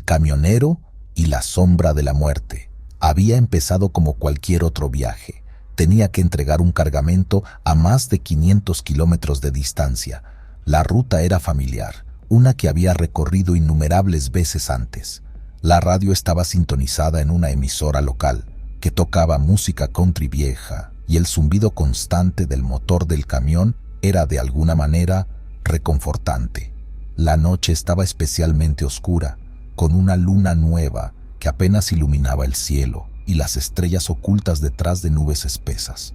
camionero y la sombra de la muerte. Había empezado como cualquier otro viaje. Tenía que entregar un cargamento a más de 500 kilómetros de distancia. La ruta era familiar, una que había recorrido innumerables veces antes. La radio estaba sintonizada en una emisora local que tocaba música country vieja y el zumbido constante del motor del camión era de alguna manera reconfortante. La noche estaba especialmente oscura, con una luna nueva que apenas iluminaba el cielo y las estrellas ocultas detrás de nubes espesas.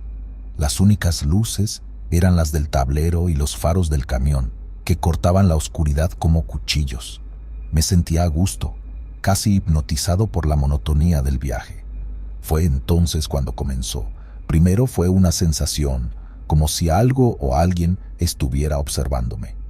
Las únicas luces eran las del tablero y los faros del camión, que cortaban la oscuridad como cuchillos. Me sentía a gusto, casi hipnotizado por la monotonía del viaje. Fue entonces cuando comenzó. Primero fue una sensación, como si algo o alguien estuviera observándome.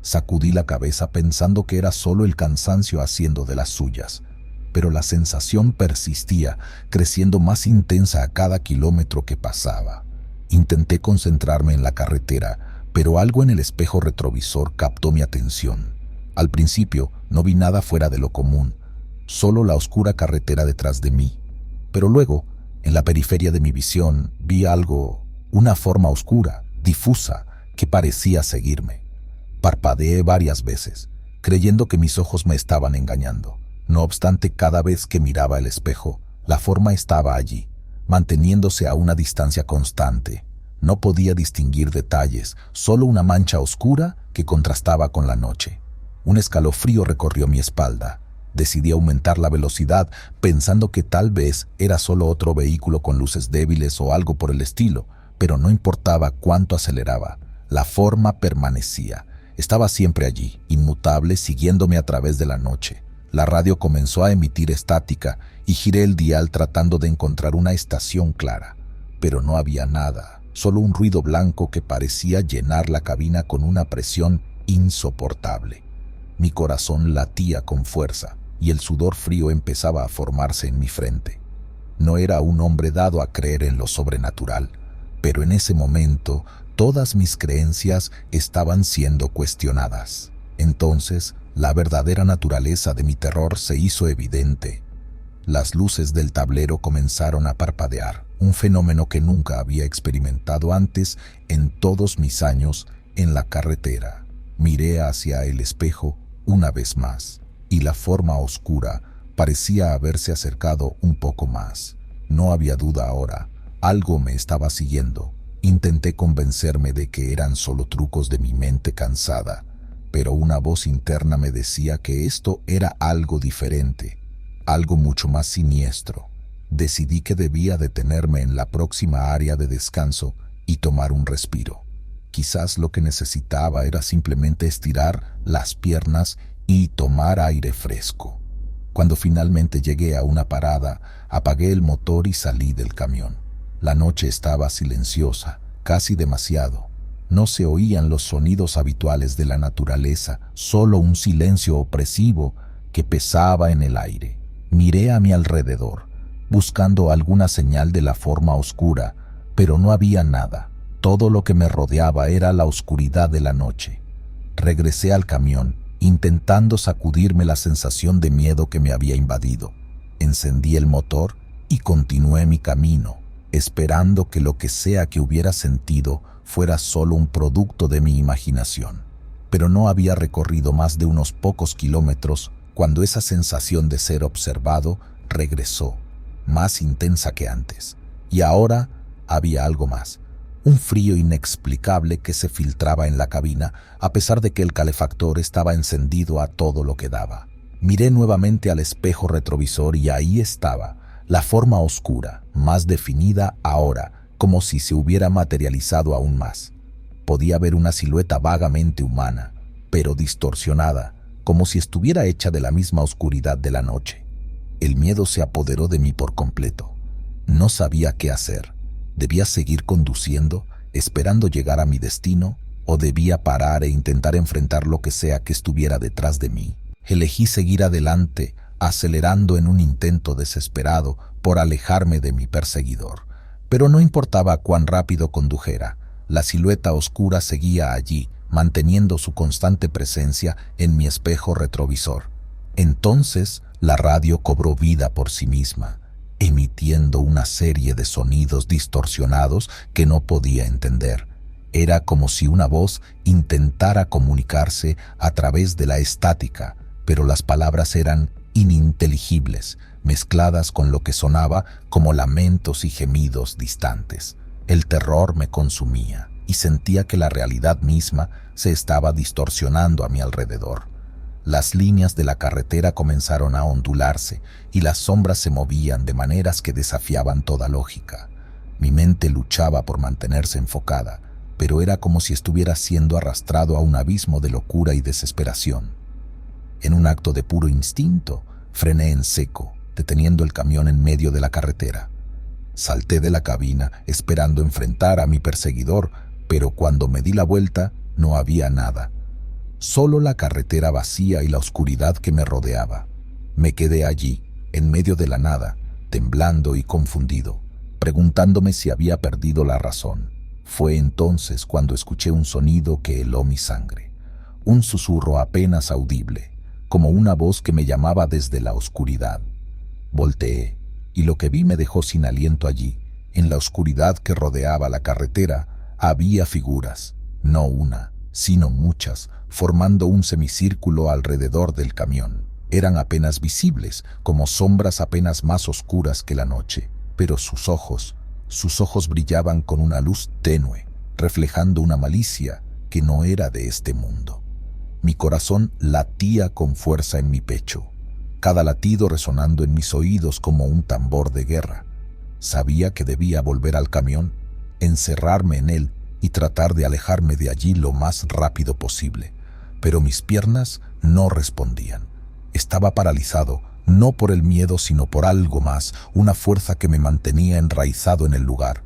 Sacudí la cabeza pensando que era solo el cansancio haciendo de las suyas, pero la sensación persistía, creciendo más intensa a cada kilómetro que pasaba. Intenté concentrarme en la carretera, pero algo en el espejo retrovisor captó mi atención. Al principio no vi nada fuera de lo común, solo la oscura carretera detrás de mí. Pero luego, en la periferia de mi visión, vi algo, una forma oscura, difusa, que parecía seguirme. Parpadeé varias veces, creyendo que mis ojos me estaban engañando. No obstante, cada vez que miraba el espejo, la forma estaba allí, manteniéndose a una distancia constante. No podía distinguir detalles, solo una mancha oscura que contrastaba con la noche. Un escalofrío recorrió mi espalda. Decidí aumentar la velocidad, pensando que tal vez era solo otro vehículo con luces débiles o algo por el estilo, pero no importaba cuánto aceleraba. La forma permanecía. Estaba siempre allí, inmutable, siguiéndome a través de la noche. La radio comenzó a emitir estática y giré el dial tratando de encontrar una estación clara. Pero no había nada, solo un ruido blanco que parecía llenar la cabina con una presión insoportable. Mi corazón latía con fuerza y el sudor frío empezaba a formarse en mi frente. No era un hombre dado a creer en lo sobrenatural, pero en ese momento todas mis creencias estaban siendo cuestionadas. Entonces, la verdadera naturaleza de mi terror se hizo evidente. Las luces del tablero comenzaron a parpadear, un fenómeno que nunca había experimentado antes en todos mis años en la carretera. Miré hacia el espejo una vez más, y la forma oscura parecía haberse acercado un poco más. No había duda ahora, algo me estaba siguiendo. Intenté convencerme de que eran solo trucos de mi mente cansada, pero una voz interna me decía que esto era algo diferente, algo mucho más siniestro. Decidí que debía detenerme en la próxima área de descanso y tomar un respiro. Quizás lo que necesitaba era simplemente estirar las piernas y tomar aire fresco. Cuando finalmente llegué a una parada, apagué el motor y salí del camión. La noche estaba silenciosa, casi demasiado. No se oían los sonidos habituales de la naturaleza, solo un silencio opresivo que pesaba en el aire. Miré a mi alrededor, buscando alguna señal de la forma oscura, pero no había nada. Todo lo que me rodeaba era la oscuridad de la noche. Regresé al camión, intentando sacudirme la sensación de miedo que me había invadido. Encendí el motor y continué mi camino, esperando que lo que sea que hubiera sentido fuera solo un producto de mi imaginación. Pero no había recorrido más de unos pocos kilómetros cuando esa sensación de ser observado regresó, más intensa que antes. Y ahora había algo más. Un frío inexplicable que se filtraba en la cabina, a pesar de que el calefactor estaba encendido a todo lo que daba. Miré nuevamente al espejo retrovisor y ahí estaba, la forma oscura, más definida ahora, como si se hubiera materializado aún más. Podía ver una silueta vagamente humana, pero distorsionada, como si estuviera hecha de la misma oscuridad de la noche. El miedo se apoderó de mí por completo. No sabía qué hacer. ¿Debía seguir conduciendo, esperando llegar a mi destino, o debía parar e intentar enfrentar lo que sea que estuviera detrás de mí? Elegí seguir adelante, acelerando en un intento desesperado por alejarme de mi perseguidor. Pero no importaba cuán rápido condujera, la silueta oscura seguía allí, manteniendo su constante presencia en mi espejo retrovisor. Entonces la radio cobró vida por sí misma, emitiendo una serie de sonidos distorsionados que no podía entender. Era como si una voz intentara comunicarse a través de la estática, pero las palabras eran ininteligibles, mezcladas con lo que sonaba como lamentos y gemidos distantes. El terror me consumía y sentía que la realidad misma se estaba distorsionando a mi alrededor. Las líneas de la carretera comenzaron a ondularse y las sombras se movían de maneras que desafiaban toda lógica. Mi mente luchaba por mantenerse enfocada, pero era como si estuviera siendo arrastrado a un abismo de locura y desesperación. En un acto de puro instinto, frené en seco, deteniendo el camión en medio de la carretera. Salté de la cabina esperando enfrentar a mi perseguidor, pero cuando me di la vuelta no había nada. Solo la carretera vacía y la oscuridad que me rodeaba. Me quedé allí, en medio de la nada, temblando y confundido, preguntándome si había perdido la razón. Fue entonces cuando escuché un sonido que heló mi sangre, un susurro apenas audible, como una voz que me llamaba desde la oscuridad. Volteé, y lo que vi me dejó sin aliento allí. En la oscuridad que rodeaba la carretera había figuras, no una, sino muchas, formando un semicírculo alrededor del camión. Eran apenas visibles, como sombras apenas más oscuras que la noche, pero sus ojos brillaban con una luz tenue, reflejando una malicia que no era de este mundo. Mi corazón latía con fuerza en mi pecho, cada latido resonando en mis oídos como un tambor de guerra. Sabía que debía volver al camión, encerrarme en él y tratar de alejarme de allí lo más rápido posible, pero mis piernas no respondían. Estaba paralizado, no por el miedo, sino por algo más, una fuerza que me mantenía enraizado en el lugar.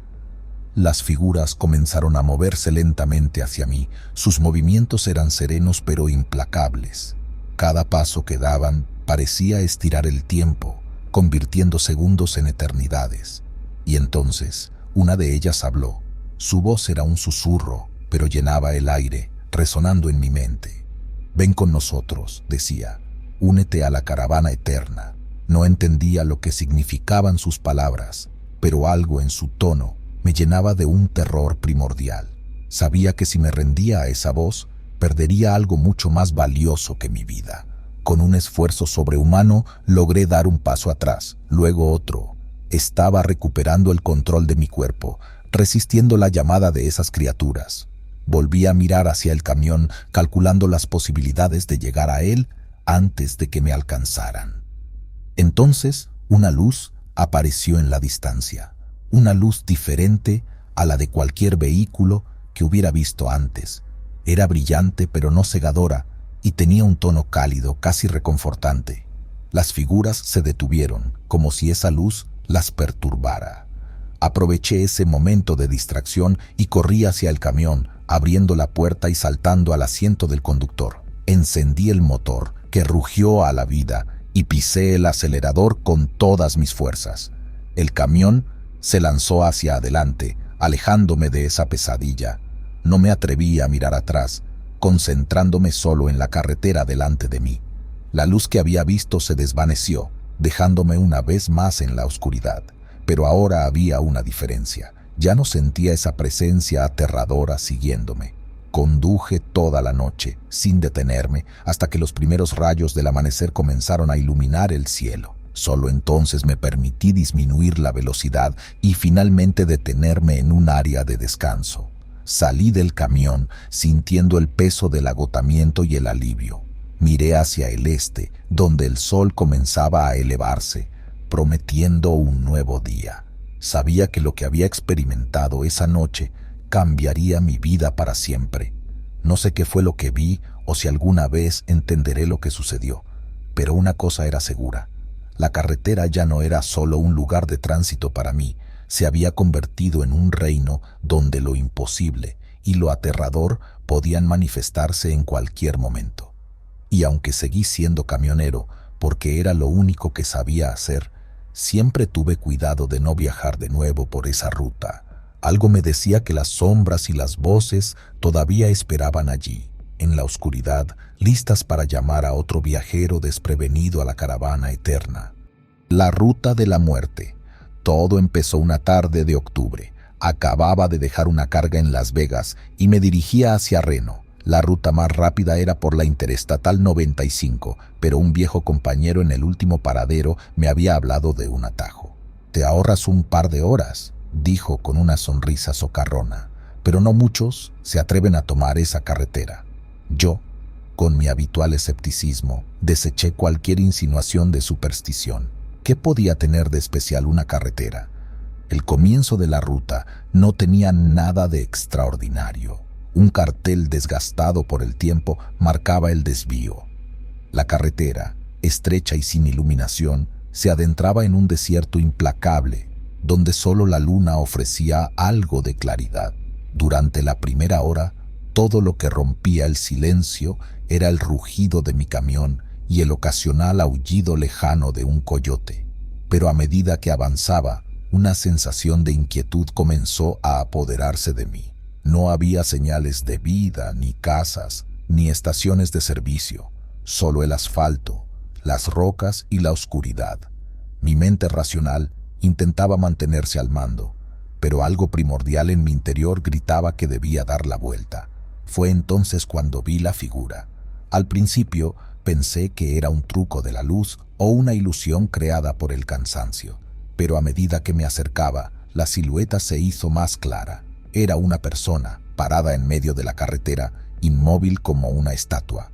Las figuras comenzaron a moverse lentamente hacia mí. Sus movimientos eran serenos pero implacables. Cada paso que daban parecía estirar el tiempo, convirtiendo segundos en eternidades. Y entonces, una de ellas habló. Su voz era un susurro, pero llenaba el aire, resonando en mi mente. «Ven con nosotros», decía. «Únete a la caravana eterna». No entendía lo que significaban sus palabras, pero algo en su tono me llenaba de un terror primordial. Sabía que si me rendía a esa voz, perdería algo mucho más valioso que mi vida. Con un esfuerzo sobrehumano logré dar un paso atrás, luego otro. Estaba recuperando el control de mi cuerpo, resistiendo la llamada de esas criaturas. Volví a mirar hacia el camión, calculando las posibilidades de llegar a él antes de que me alcanzaran. Entonces, una luz apareció en la distancia, una luz diferente a la de cualquier vehículo que hubiera visto antes. Era brillante pero no cegadora y tenía un tono cálido, casi reconfortante. Las figuras se detuvieron, como si esa luz las perturbara. Aproveché ese momento de distracción y corrí hacia el camión, abriendo la puerta y saltando al asiento del conductor. Encendí el motor, que rugió a la vida, y pisé el acelerador con todas mis fuerzas. El camión se lanzó hacia adelante, alejándome de esa pesadilla. No me atreví a mirar atrás, concentrándome solo en la carretera delante de mí. La luz que había visto se desvaneció, dejándome una vez más en la oscuridad. Pero ahora había una diferencia. Ya no sentía esa presencia aterradora siguiéndome. Conduje toda la noche, sin detenerme, hasta que los primeros rayos del amanecer comenzaron a iluminar el cielo. Solo entonces me permití disminuir la velocidad y finalmente detenerme en un área de descanso. Salí del camión, sintiendo el peso del agotamiento y el alivio. Miré hacia el este, donde el sol comenzaba a elevarse, prometiendo un nuevo día. Sabía que lo que había experimentado esa noche cambiaría mi vida para siempre. No sé qué fue lo que vi o si alguna vez entenderé lo que sucedió, pero una cosa era segura. La carretera ya no era solo un lugar de tránsito para mí, se había convertido en un reino donde lo imposible y lo aterrador podían manifestarse en cualquier momento. Y aunque seguí siendo camionero, porque era lo único que sabía hacer, siempre tuve cuidado de no viajar de nuevo por esa ruta. Algo me decía que las sombras y las voces todavía esperaban allí. en la oscuridad, listas para llamar a otro viajero desprevenido a la caravana eterna. La ruta de la muerte. Todo empezó una tarde de octubre. Acababa de dejar una carga en Las Vegas y me dirigía hacia Reno. La ruta más rápida era por la Interestatal 95, pero un viejo compañero en el último paradero me había hablado de un atajo. «Te ahorras un par de horas», dijo con una sonrisa socarrona, «pero no muchos se atreven a tomar esa carretera». Yo, con mi habitual escepticismo, deseché cualquier insinuación de superstición. ¿Qué podía tener de especial una carretera? El comienzo de la ruta no tenía nada de extraordinario. Un cartel desgastado por el tiempo marcaba el desvío. La carretera, estrecha y sin iluminación, se adentraba en un desierto implacable, donde solo la luna ofrecía algo de claridad. Durante la primera hora, todo lo que rompía el silencio era el rugido de mi camión y el ocasional aullido lejano de un coyote. Pero a medida que avanzaba, una sensación de inquietud comenzó a apoderarse de mí. No había señales de vida, ni casas, ni estaciones de servicio, solo el asfalto, las rocas y la oscuridad. Mi mente racional intentaba mantenerse al mando, pero algo primordial en mi interior gritaba que debía dar la vuelta. Fue entonces cuando vi la figura. Al principio pensé que era un truco de la luz o una ilusión creada por el cansancio, pero a medida que me acercaba, la silueta se hizo más clara. Era una persona, parada en medio de la carretera, inmóvil como una estatua.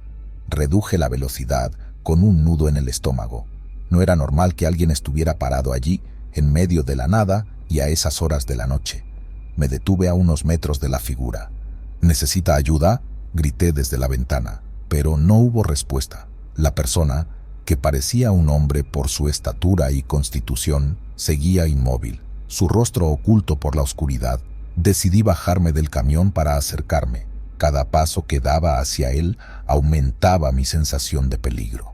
Reduje la velocidad con un nudo en el estómago. No era normal que alguien estuviera parado allí, en medio de la nada y a esas horas de la noche. Me detuve a unos metros de la figura. «¿Necesita ayuda?», grité desde la ventana, pero no hubo respuesta. La persona, que parecía un hombre por su estatura y constitución, seguía inmóvil, su rostro oculto por la oscuridad. Decidí bajarme del camión para acercarme. Cada paso que daba hacia él aumentaba mi sensación de peligro.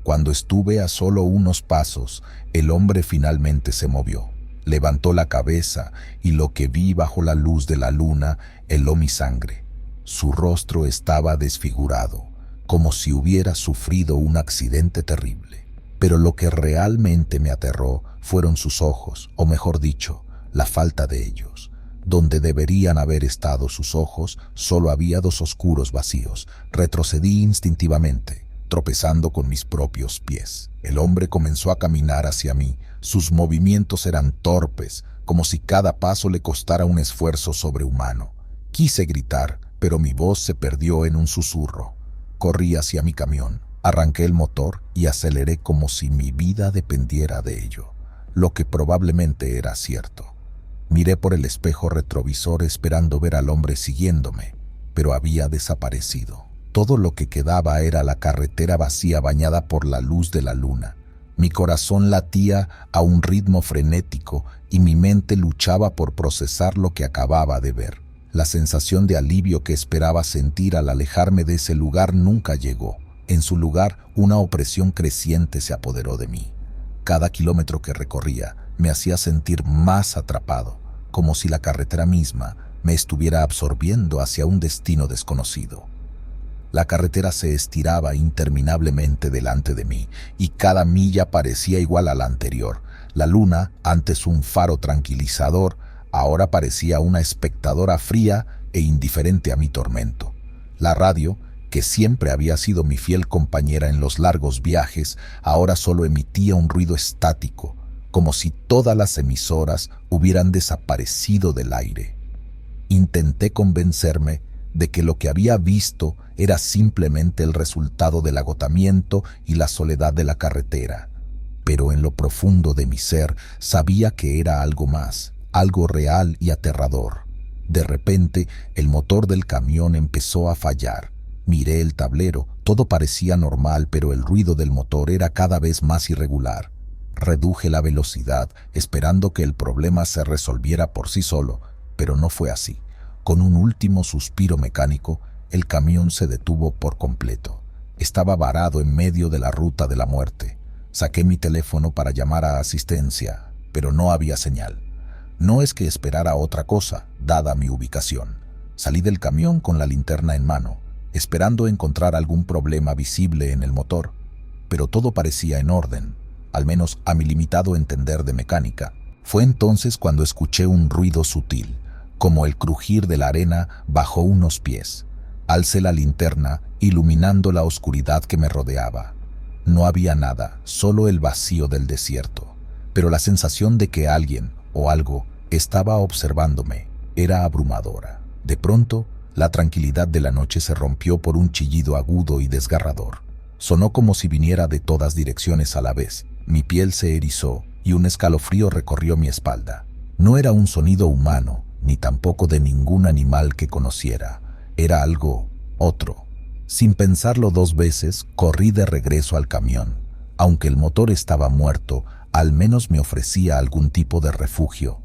Cuando estuve a solo unos pasos, el hombre finalmente se movió. Levantó la cabeza y lo que vi bajo la luz de la luna heló mi sangre. Su rostro estaba desfigurado, como si hubiera sufrido un accidente terrible. Pero lo que realmente me aterró fueron sus ojos, o mejor dicho, la falta de ellos. Donde deberían haber estado sus ojos, solo había dos oscuros vacíos. Retrocedí instintivamente, tropezando con mis propios pies. El hombre comenzó a caminar hacia mí. Sus movimientos eran torpes, como si cada paso le costara un esfuerzo sobrehumano. Quise gritar, pero mi voz se perdió en un susurro. Corrí hacia mi camión, arranqué el motor y aceleré como si mi vida dependiera de ello, lo que probablemente era cierto. Miré por el espejo retrovisor esperando ver al hombre siguiéndome, pero había desaparecido. Todo lo que quedaba era la carretera vacía bañada por la luz de la luna. Mi corazón latía a un ritmo frenético y mi mente luchaba por procesar lo que acababa de ver. La sensación de alivio que esperaba sentir al alejarme de ese lugar nunca llegó. En su lugar, una opresión creciente se apoderó de mí. Cada kilómetro que recorría me hacía sentir más atrapado, como si la carretera misma me estuviera absorbiendo hacia un destino desconocido. La carretera se estiraba interminablemente delante de mí y cada milla parecía igual a la anterior. La luna, antes un faro tranquilizador, ahora parecía una espectadora fría e indiferente a mi tormento. La radio, que siempre había sido mi fiel compañera en los largos viajes, ahora solo emitía un ruido estático, como si todas las emisoras hubieran desaparecido del aire. Intenté convencerme de que lo que había visto era simplemente el resultado del agotamiento y la soledad de la carretera, pero en lo profundo de mi ser sabía que era algo más, algo real y aterrador. De repente, el motor del camión empezó a fallar. Miré el tablero, todo parecía normal, pero el ruido del motor era cada vez más irregular. Reduje la velocidad, esperando que el problema se resolviera por sí solo, pero no fue así. Con un último suspiro mecánico, el camión se detuvo por completo. Estaba varado en medio de la ruta de la muerte. Saqué mi teléfono para llamar a asistencia, pero no había señal. No es que esperara otra cosa, dada mi ubicación. Salí del camión con la linterna en mano. esperando encontrar algún problema visible en el motor, pero todo parecía en orden, al menos a mi limitado entender de mecánica. Fue entonces cuando escuché un ruido sutil, como el crujir de la arena bajo unos pies. Alcé la linterna, iluminando la oscuridad que me rodeaba. No había nada, solo el vacío del desierto, pero la sensación de que alguien o algo estaba observándome era abrumadora. De pronto, la tranquilidad de la noche se rompió por un chillido agudo y desgarrador. Sonó como si viniera de todas direcciones a la vez. Mi piel se erizó y un escalofrío recorrió mi espalda. No era un sonido humano, ni tampoco de ningún animal que conociera. Era algo otro. Sin pensarlo dos veces, corrí de regreso al camión. Aunque el motor estaba muerto, al menos me ofrecía algún tipo de refugio.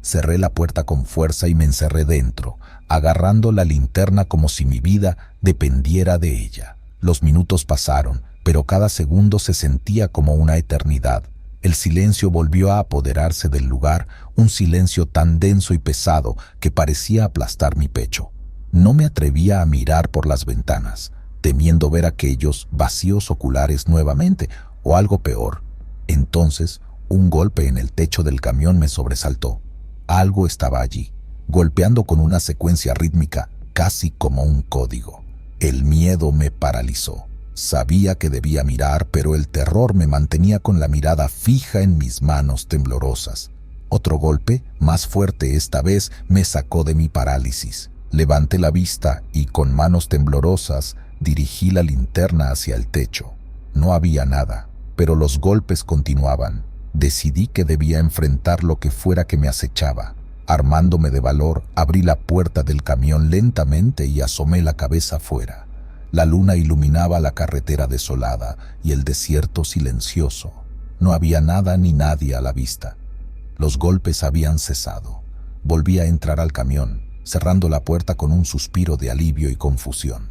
Cerré la puerta con fuerza y me encerré dentro, agarrando la linterna como si mi vida dependiera de ella. Los minutos pasaron, pero cada segundo se sentía como una eternidad. El silencio volvió a apoderarse del lugar, un silencio tan denso y pesado que parecía aplastar mi pecho. No me atrevía a mirar por las ventanas, temiendo ver aquellos vacíos oculares nuevamente, o algo peor. Entonces, un golpe en el techo del camión me sobresaltó. Algo estaba allí, golpeando con una secuencia rítmica, casi como un código. El miedo me paralizó. Sabía que debía mirar, pero el terror me mantenía con la mirada fija en mis manos temblorosas. Otro golpe, más fuerte esta vez, me sacó de mi parálisis. Levanté la vista y, con manos temblorosas, dirigí la linterna hacia el techo. No había nada, pero los golpes continuaban. Decidí que debía enfrentar lo que fuera que me acechaba. Armándome de valor, abrí la puerta del camión lentamente y asomé la cabeza afuera. La luna iluminaba la carretera desolada y el desierto silencioso. No había nada ni nadie a la vista. Los golpes habían cesado. Volví a entrar al camión, cerrando la puerta con un suspiro de alivio y confusión.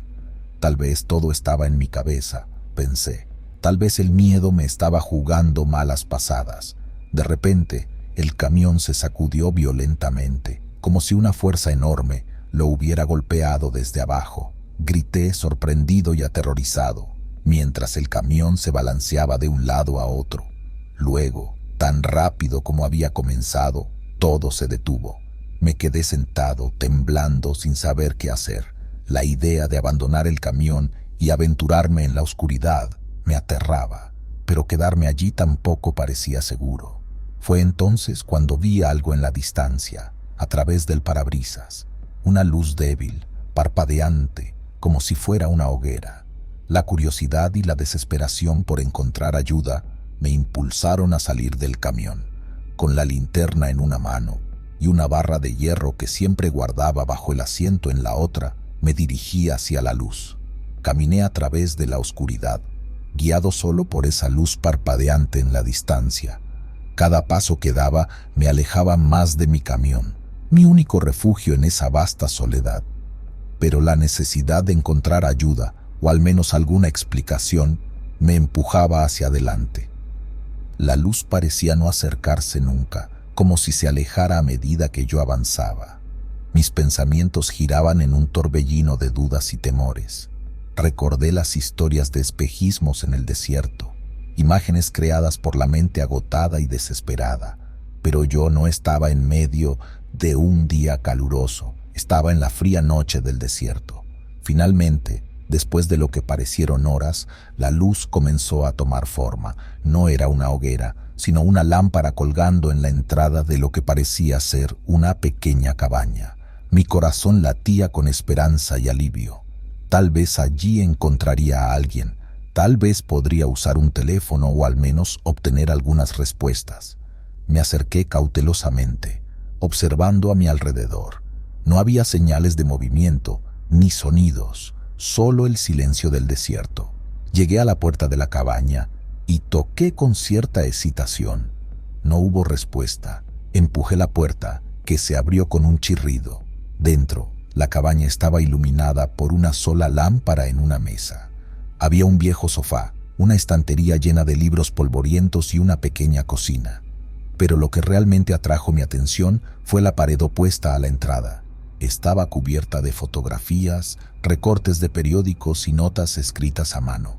Tal vez todo estaba en mi cabeza, pensé. Tal vez el miedo me estaba jugando malas pasadas. De repente, el camión se sacudió violentamente, como si una fuerza enorme lo hubiera golpeado desde abajo. Grité sorprendido y aterrorizado, mientras el camión se balanceaba de un lado a otro. Luego, tan rápido como había comenzado, todo se detuvo. Me quedé sentado, temblando sin saber qué hacer. La idea de abandonar el camión y aventurarme en la oscuridad me aterraba, pero quedarme allí tampoco parecía seguro. Fue entonces cuando vi algo en la distancia, a través del parabrisas, una luz débil, parpadeante, como si fuera una hoguera. La curiosidad y la desesperación por encontrar ayuda me impulsaron a salir del camión. Con la linterna en una mano y una barra de hierro que siempre guardaba bajo el asiento en la otra, me dirigí hacia la luz. Caminé a través de la oscuridad, guiado solo por esa luz parpadeante en la distancia. Cada paso que daba me alejaba más de mi camión, mi único refugio en esa vasta soledad. Pero la necesidad de encontrar ayuda, o al menos alguna explicación, me empujaba hacia adelante. La luz parecía no acercarse nunca, como si se alejara a medida que yo avanzaba. Mis pensamientos giraban en un torbellino de dudas y temores. Recordé las historias de espejismos en el desierto, imágenes creadas por la mente agotada y desesperada. Pero yo no estaba en medio de un día caluroso, estaba en la fría noche del desierto. Finalmente, después de lo que parecieron horas, la luz comenzó a tomar forma. No era una hoguera, sino una lámpara colgando en la entrada de lo que parecía ser una pequeña cabaña. Mi corazón latía con esperanza y alivio. Tal vez allí encontraría a alguien, tal vez podría usar un teléfono o al menos obtener algunas respuestas. Me acerqué cautelosamente, observando a mi alrededor. No había señales de movimiento, ni sonidos, solo el silencio del desierto. Llegué a la puerta de la cabaña y toqué con cierta excitación. No hubo respuesta. Empujé la puerta, que se abrió con un chirrido. Dentro, la cabaña estaba iluminada por una sola lámpara en una mesa. Había un viejo sofá, una estantería llena de libros polvorientos y una pequeña cocina. Pero lo que realmente atrajo mi atención fue la pared opuesta a la entrada. Estaba cubierta de fotografías, recortes de periódicos y notas escritas a mano.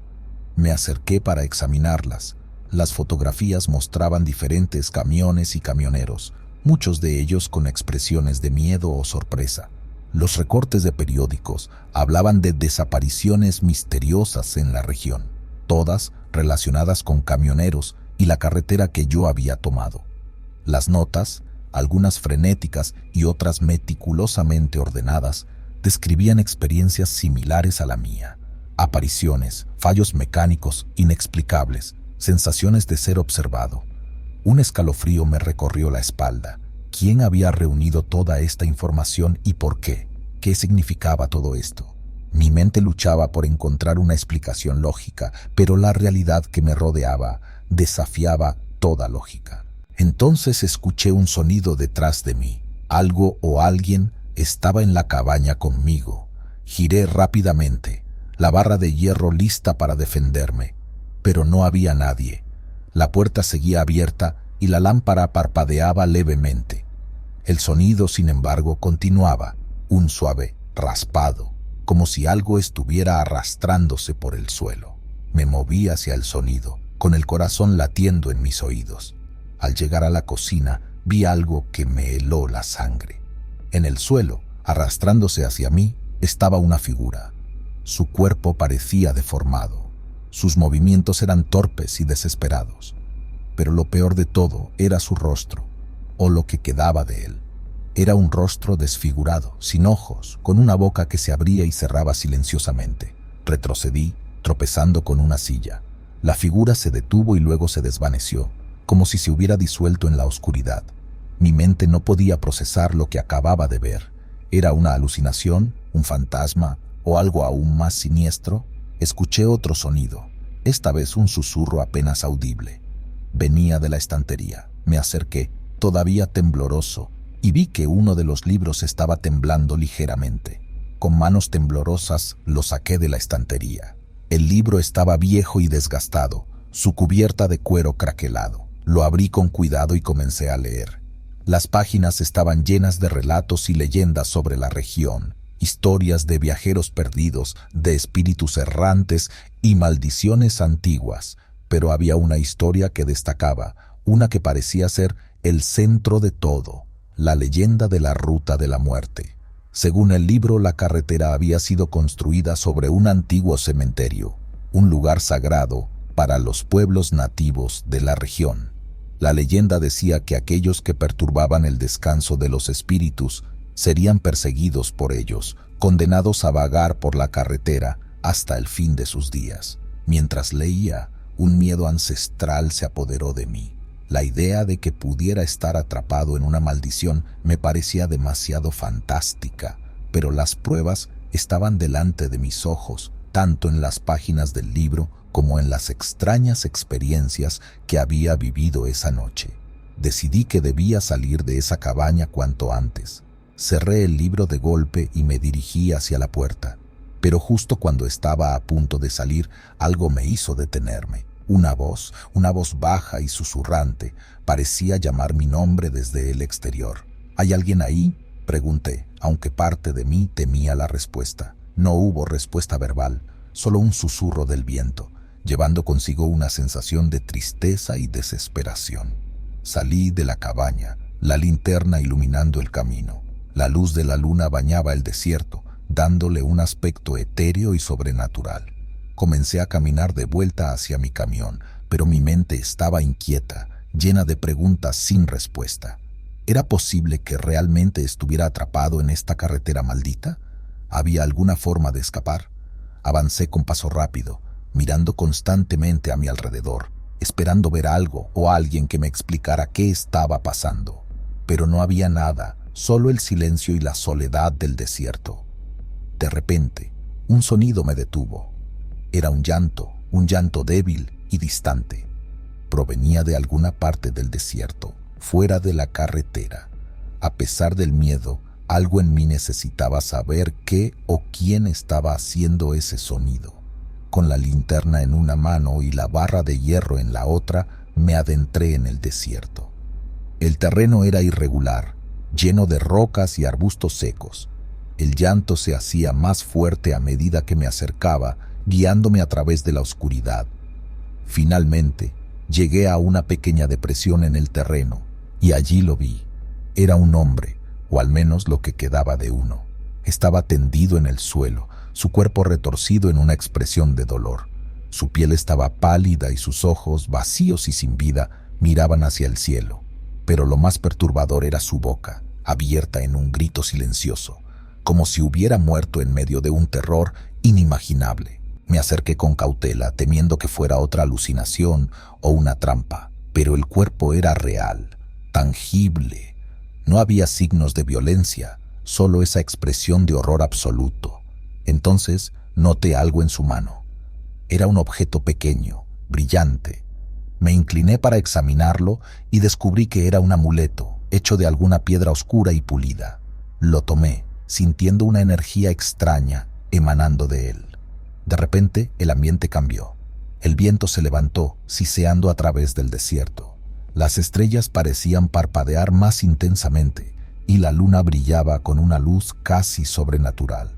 Me acerqué para examinarlas. Las fotografías mostraban diferentes camiones y camioneros, muchos de ellos con expresiones de miedo o sorpresa. Los recortes de periódicos hablaban de desapariciones misteriosas en la región, todas relacionadas con camioneros y la carretera que yo había tomado. Las notas, algunas frenéticas y otras meticulosamente ordenadas, describían experiencias similares a la mía. Apariciones, fallos mecánicos inexplicables, sensaciones de ser observado. Un escalofrío me recorrió la espalda. ¿Quién había reunido toda esta información y por qué? ¿Qué significaba todo esto? Mi mente luchaba por encontrar una explicación lógica, pero la realidad que me rodeaba desafiaba toda lógica. Entonces escuché un sonido detrás de mí. Algo o alguien estaba en la cabaña conmigo. Giré rápidamente, la barra de hierro lista para defenderme, pero no había nadie. La puerta seguía abierta y la lámpara parpadeaba levemente. El sonido, sin embargo, continuaba, un suave raspado, como si algo estuviera arrastrándose por el suelo. Me moví hacia el sonido, con el corazón latiendo en mis oídos. Al llegar a la cocina, vi algo que me heló la sangre. En el suelo, arrastrándose hacia mí, estaba una figura. Su cuerpo parecía deformado. Sus movimientos eran torpes y desesperados. Pero lo peor de todo era su rostro, o lo que quedaba de él. Era un rostro desfigurado, sin ojos, con una boca que se abría y cerraba silenciosamente. Retrocedí, tropezando con una silla. La figura se detuvo y luego se desvaneció, como si se hubiera disuelto en la oscuridad. Mi mente no podía procesar lo que acababa de ver. ¿Era una alucinación, un fantasma o algo aún más siniestro? Escuché otro sonido, esta vez un susurro apenas audible. Venía de la estantería. Me acerqué, todavía tembloroso, y vi que uno de los libros estaba temblando ligeramente. Con manos temblorosas lo saqué de la estantería. El libro estaba viejo y desgastado, su cubierta de cuero craquelado. Lo abrí con cuidado y comencé a leer. Las páginas estaban llenas de relatos y leyendas sobre la región, historias de viajeros perdidos, de espíritus errantes y maldiciones antiguas, pero había una historia que destacaba, una que parecía ser el centro de todo, la leyenda de la Ruta de la Muerte. Según el libro, la carretera había sido construida sobre un antiguo cementerio, un lugar sagrado para los pueblos nativos de la región. La leyenda decía que aquellos que perturbaban el descanso de los espíritus serían perseguidos por ellos, condenados a vagar por la carretera hasta el fin de sus días. Mientras leía, un miedo ancestral se apoderó de mí. La idea de que pudiera estar atrapado en una maldición me parecía demasiado fantástica, pero las pruebas estaban delante de mis ojos, tanto en las páginas del libro como en las extrañas experiencias que había vivido esa noche. Decidí que debía salir de esa cabaña cuanto antes. Cerré el libro de golpe y me dirigí hacia la puerta, pero justo cuando estaba a punto de salir, algo me hizo detenerme. Una voz baja y susurrante, parecía llamar mi nombre desde el exterior. ¿Hay alguien ahí?, pregunté, aunque parte de mí temía la respuesta. No hubo respuesta verbal, solo un susurro del viento, llevando consigo una sensación de tristeza y desesperación. Salí de la cabaña, la linterna iluminando el camino. La luz de la luna bañaba el desierto, dándole un aspecto etéreo y sobrenatural. Comencé a caminar de vuelta hacia mi camión, pero mi mente estaba inquieta, llena de preguntas sin respuesta. ¿Era posible que realmente estuviera atrapado en esta carretera maldita? ¿Había alguna forma de escapar? Avancé con paso rápido, mirando constantemente a mi alrededor, esperando ver algo o alguien que me explicara qué estaba pasando. Pero no había nada, solo el silencio y la soledad del desierto. De repente, un sonido me detuvo. Era un llanto débil y distante. Provenía de alguna parte del desierto, fuera de la carretera. A pesar del miedo, algo en mí necesitaba saber qué o quién estaba haciendo ese sonido. Con la linterna en una mano y la barra de hierro en la otra, me adentré en el desierto. El terreno era irregular, lleno de rocas y arbustos secos. El llanto se hacía más fuerte a medida que me acercaba, guiándome a través de la oscuridad. Finalmente, llegué a una pequeña depresión en el terreno, y allí lo vi. Era un hombre, o al menos lo que quedaba de uno. Estaba tendido en el suelo, su cuerpo retorcido en una expresión de dolor. Su piel estaba pálida y sus ojos, vacíos y sin vida, miraban hacia el cielo. Pero lo más perturbador era su boca, abierta en un grito silencioso, como si hubiera muerto en medio de un terror inimaginable. Me acerqué con cautela, temiendo que fuera otra alucinación o una trampa, pero el cuerpo era real, tangible. No había signos de violencia, solo esa expresión de horror absoluto. Entonces noté algo en su mano. Era un objeto pequeño, brillante. Me incliné para examinarlo y descubrí que era un amuleto, hecho de alguna piedra oscura y pulida. Lo tomé, sintiendo una energía extraña emanando de él. De repente, el ambiente cambió. El viento se levantó, siseando a través del desierto. Las estrellas parecían parpadear más intensamente y la luna brillaba con una luz casi sobrenatural.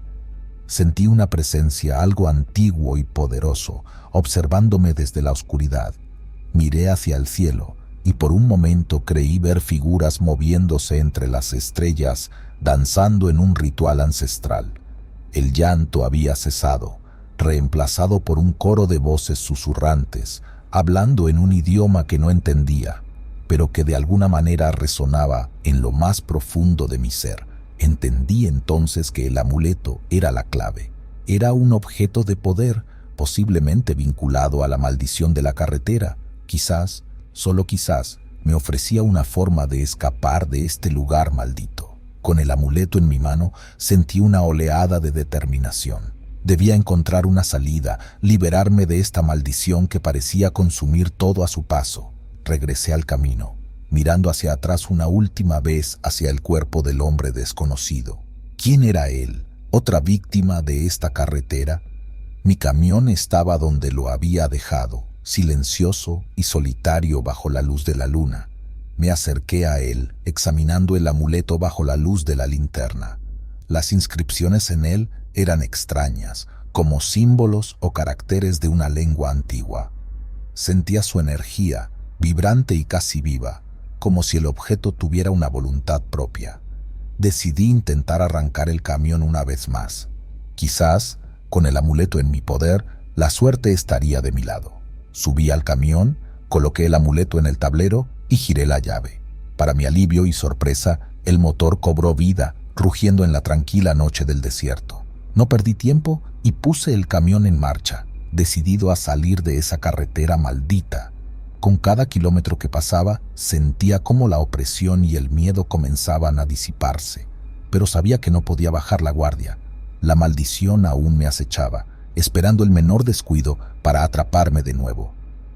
Sentí una presencia, algo antiguo y poderoso, observándome desde la oscuridad. Miré hacia el cielo y por un momento creí ver figuras moviéndose entre las estrellas, danzando en un ritual ancestral. El llanto había cesado, reemplazado por un coro de voces susurrantes, hablando en un idioma que no entendía, pero que de alguna manera resonaba en lo más profundo de mi ser. Entendí entonces que el amuleto era la clave. Era un objeto de poder, posiblemente vinculado a la maldición de la carretera. Quizás, solo quizás, me ofrecía una forma de escapar de este lugar maldito. Con el amuleto en mi mano, sentí una oleada de determinación. Debía encontrar una salida, liberarme de esta maldición que parecía consumir todo a su paso. Regresé al camino, mirando hacia atrás una última vez hacia el cuerpo del hombre desconocido. ¿Quién era él? ¿Otra víctima de esta carretera? Mi camión estaba donde lo había dejado, silencioso y solitario bajo la luz de la luna. Me acerqué a él, examinando el amuleto bajo la luz de la linterna. Las inscripciones en él eran extrañas, como símbolos o caracteres de una lengua antigua. Sentía su energía, vibrante y casi viva, como si el objeto tuviera una voluntad propia. Decidí intentar arrancar el camión una vez más. Quizás, con el amuleto en mi poder, la suerte estaría de mi lado. Subí al camión, coloqué el amuleto en el tablero y giré la llave. Para mi alivio y sorpresa, el motor cobró vida, rugiendo en la tranquila noche del desierto. No perdí tiempo y puse el camión en marcha, decidido a salir de esa carretera maldita. Con cada kilómetro que pasaba, sentía cómo la opresión y el miedo comenzaban a disiparse, pero sabía que no podía bajar la guardia. La maldición aún me acechaba, esperando el menor descuido para atraparme de nuevo.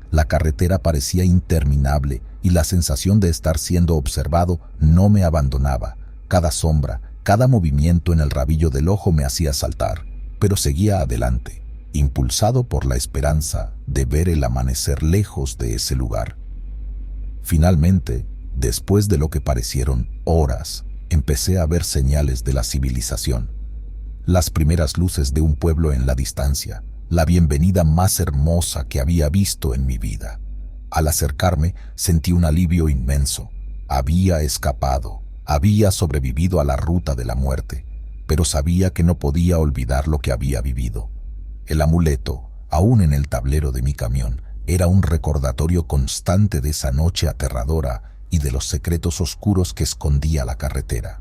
La carretera parecía interminable y la sensación de estar siendo observado no me abandonaba. Cada sombra, cada movimiento en el rabillo del ojo me hacía saltar, pero seguía adelante, impulsado por la esperanza de ver el amanecer lejos de ese lugar. Finalmente, después de lo que parecieron horas, empecé a ver señales de la civilización. Las primeras luces de un pueblo en la distancia, la bienvenida más hermosa que había visto en mi vida. Al acercarme, sentí un alivio inmenso. Había escapado, había sobrevivido a la ruta de la muerte, pero sabía que no podía olvidar lo que había vivido. El amuleto, aún en el tablero de mi camión, era un recordatorio constante de esa noche aterradora y de los secretos oscuros que escondía la carretera.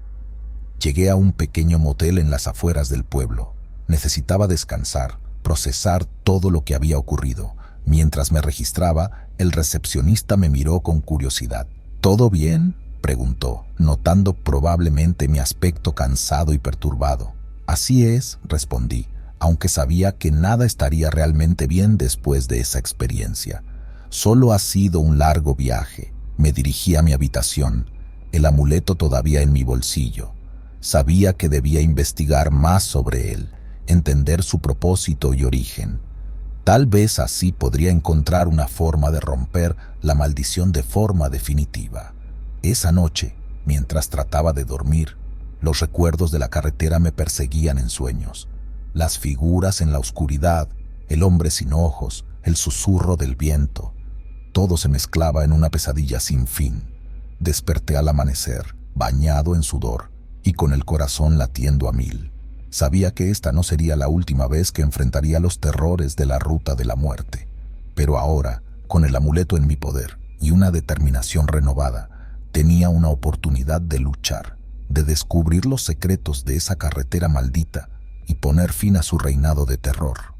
Llegué a un pequeño motel en las afueras del pueblo. Necesitaba descansar, procesar todo lo que había ocurrido. Mientras me registraba, el recepcionista me miró con curiosidad. ¿Todo bien?, preguntó, notando probablemente mi aspecto cansado y perturbado. Así es, respondí, aunque sabía que nada estaría realmente bien después de esa experiencia. Solo ha sido un largo viaje. Me dirigí a mi habitación, el amuleto todavía en mi bolsillo. Sabía que debía investigar más sobre él, entender su propósito y origen. Tal vez así podría encontrar una forma de romper la maldición de forma definitiva. Esa noche, mientras trataba de dormir, Los recuerdos de la carretera me perseguían en sueños. Las figuras en la oscuridad, el hombre sin ojos, el susurro del viento. Todo se mezclaba en una pesadilla sin fin. Desperté al amanecer, bañado en sudor y con el corazón latiendo a mil. Sabía que esta no sería la última vez que enfrentaría los terrores de la ruta de la muerte. Pero ahora, con el amuleto en mi poder y una determinación renovada, tenía una oportunidad de luchar, de descubrir los secretos de esa carretera maldita y poner fin a su reinado de terror.